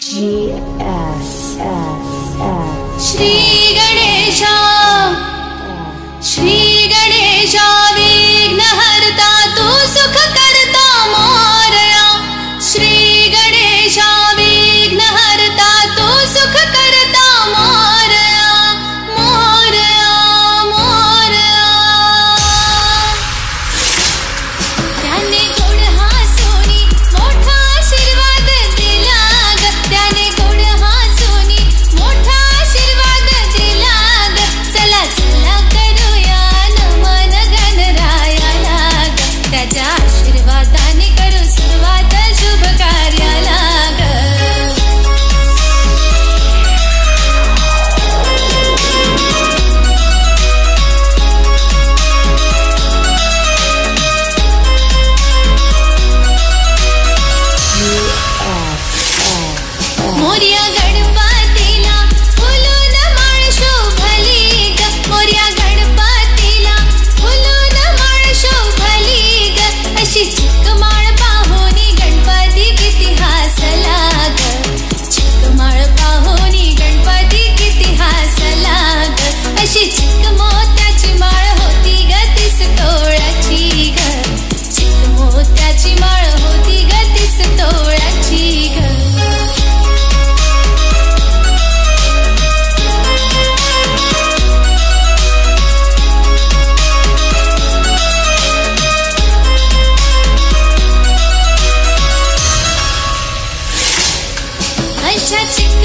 श्री गणेशा विघ्नहर्ता तू सुख करता मोरया। श्री गणेशा विघ्नहर्ता तू सुख करता मोरया मोरया मोरया। त्याने गोड हसूनी मोठा आशीर्वाद दिला ग, त्याने गोड हसूनी मोठा आशीर्वाद दिला ग। चला चला करूया नमन गणरायाला ग, त्याच्या आशीर्वादाने करू सुरुवात शुभ कार्याला ग। मोरया गणपतीला फुलून माळ शोभली ग, मोरया गणपतीला फुलून माळ शोभली ग। अशी चिक माळ पाहोनी गणपती किती हसला ग, चिक माळ पाहोनी गणपती किती हसला ग। अशी चिक मोत्याची माळ होती ग 30 तोळ्याची ग, चिक मोत्याची माळ होती ग 30 तोळ्याची ग। अशा चिक